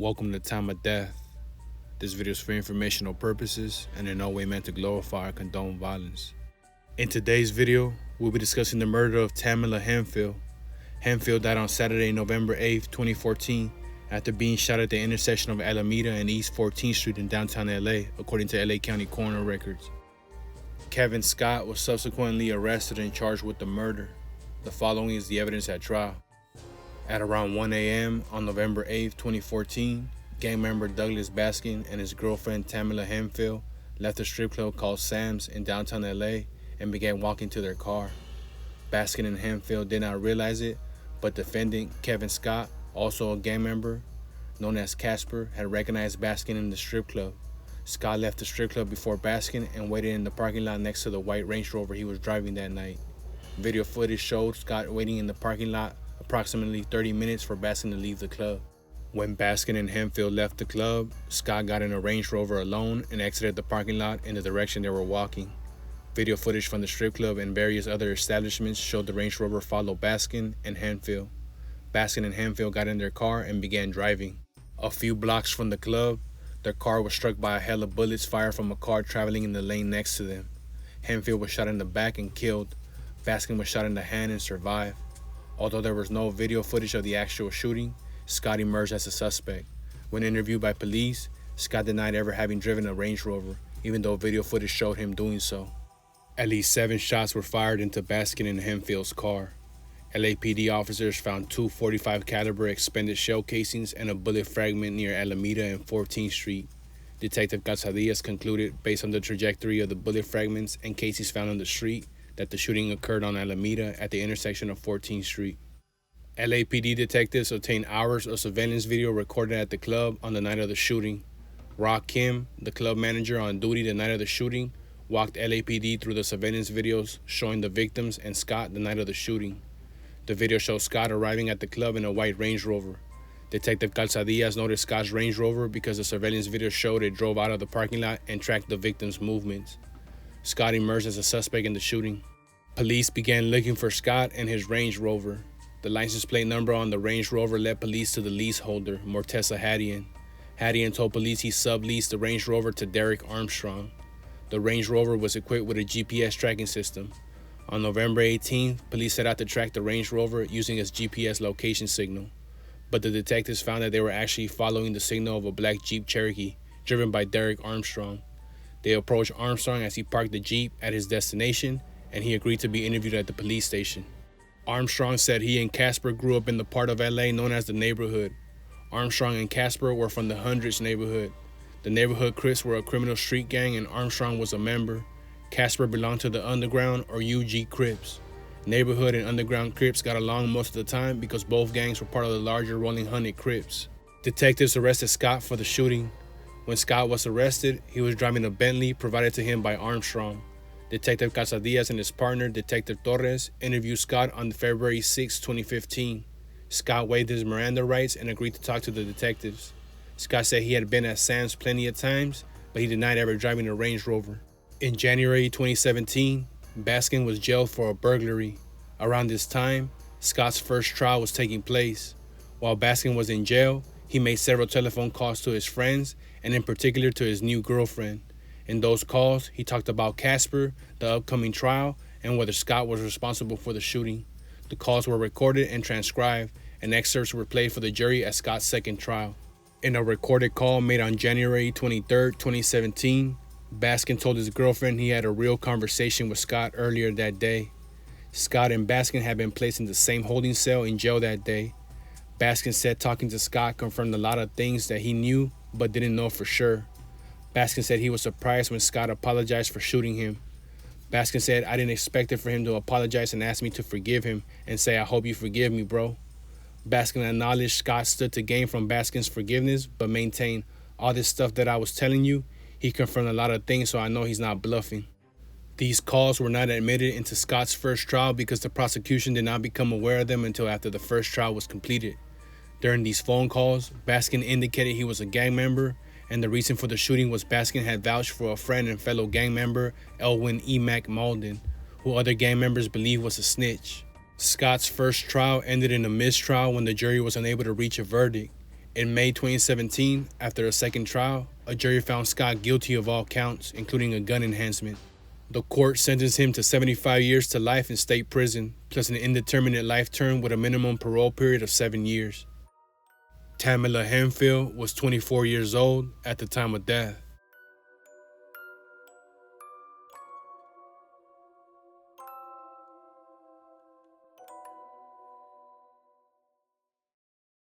Welcome to Time of Death. This video is for informational purposes and in no way meant to glorify or condone violence. In today's video, we'll be discussing the murder of Tamela Hanfield. Hanfield died on Saturday, November 8th, 2014, after being shot at the intersection of Alameda and East 14th Street in downtown LA, according to LA County coroner records. Kevin Scott was subsequently arrested and charged with the murder. The following is the evidence at trial. At around 1 a.m. on November 8, 2014, gang member Douglas Baskin and his girlfriend Tamela Hanfield left a strip club called Sam's in downtown LA and began walking to their car. Baskin and Hanfield did not realize it, but defendant Kevin Scott, also a gang member known as Casper, had recognized Baskin in the strip club. Scott left the strip club before Baskin and waited in the parking lot next to the white Range Rover he was driving that night. Video footage showed Scott waiting in the parking lot approximately 30 minutes for Baskin to leave the club. When Baskin and Hanfield left the club, Scott got in a Range Rover alone and exited the parking lot in the direction they were walking. Video footage from the strip club and various other establishments showed the Range Rover follow Baskin and Hanfield. Baskin and Hanfield got in their car and began driving. A few blocks from the club, their car was struck by a hail of bullets fired from a car traveling in the lane next to them. Hanfield was shot in the back and killed. Baskin was shot in the hand and survived. Although there was no video footage of the actual shooting, Scott emerged as a suspect. When interviewed by police, Scott denied ever having driven a Range Rover, even though video footage showed him doing so. At least 7 shots were fired into Baskin and Hanfield's car. LAPD officers found 2 .45 caliber expended shell casings and a bullet fragment near Alameda and 14th Street. Detective Casadillas concluded, based on the trajectory of the bullet fragments and casings found on the street, that the shooting occurred on Alameda at the intersection of 14th Street. LAPD detectives obtained hours of surveillance video recorded at the club on the night of the shooting. Rock Kim, the club manager on duty the night of the shooting, walked LAPD through the surveillance videos showing the victims and Scott the night of the shooting. The video shows Scott arriving at the club in a white Range Rover. Detective Calzadillas noticed Scott's Range Rover because the surveillance video showed it drove out of the parking lot and tracked the victim's movements. Scott emerged as a suspect in the shooting. Police began looking for Scott and his Range Rover. The license plate number on the Range Rover led police to the leaseholder, Mortessa Hadian. Hadian told police he subleased the Range Rover to Derek Armstrong. The Range Rover was equipped with a GPS tracking system. On November 18th, police set out to track the Range Rover using its GPS location signal. But the detectives found that they were actually following the signal of a black Jeep Cherokee driven by Derek Armstrong. They approached Armstrong as he parked the Jeep at his destination, and he agreed to be interviewed at the police station. Armstrong said he and Casper grew up in the part of LA known as the Neighborhood. Armstrong and Casper were from the Hundreds neighborhood. The Neighborhood Crips were a criminal street gang and Armstrong was a member. Casper belonged to the Underground or UG Crips. Neighborhood and Underground Crips got along most of the time because both gangs were part of the larger Rolling Hundred Crips. Detectives arrested Scott for the shooting. When Scott was arrested, he was driving a Bentley provided to him by Armstrong. Detective Casadillas and his partner, Detective Torres, interviewed Scott on February 6, 2015. Scott waived his Miranda rights and agreed to talk to the detectives. Scott said he had been at Sam's plenty of times, but he denied ever driving a Range Rover. In January 2017, Baskin was jailed for a burglary. Around this time, Scott's first trial was taking place. While Baskin was in jail, he made several telephone calls to his friends, and in particular to his new girlfriend. In those calls, he talked about Casper, the upcoming trial, and whether Scott was responsible for the shooting. The calls were recorded and transcribed, and excerpts were played for the jury at Scott's second trial. In a recorded call made on January 23, 2017, Baskin told his girlfriend he had a real conversation with Scott earlier that day. Scott and Baskin had been placed in the same holding cell in jail that day. Baskin said talking to Scott confirmed a lot of things that he knew but didn't know for sure. Baskin said he was surprised when Scott apologized for shooting him. Baskin said, "I didn't expect it for him to apologize and ask me to forgive him and say, 'I hope you forgive me, bro.'" Baskin acknowledged Scott stood to gain from Baskin's forgiveness, but maintained, "All this stuff that I was telling you, he confirmed a lot of things, so I know he's not bluffing." These calls were not admitted into Scott's first trial because the prosecution did not become aware of them until after the first trial was completed. During these phone calls, Baskin indicated he was a gang member, and the reason for the shooting was Baskin had vouched for a friend and fellow gang member, Elwin E. Mac Malden, who other gang members believed was a snitch. Scott's first trial ended in a mistrial when the jury was unable to reach a verdict. In May 2017, after a second trial, a jury found Scott guilty of all counts, including a gun enhancement. The court sentenced him to 75 years to life in state prison, plus an indeterminate life term with a minimum parole period of 7 years. Tamela Henfield was 24 years old at the time of death.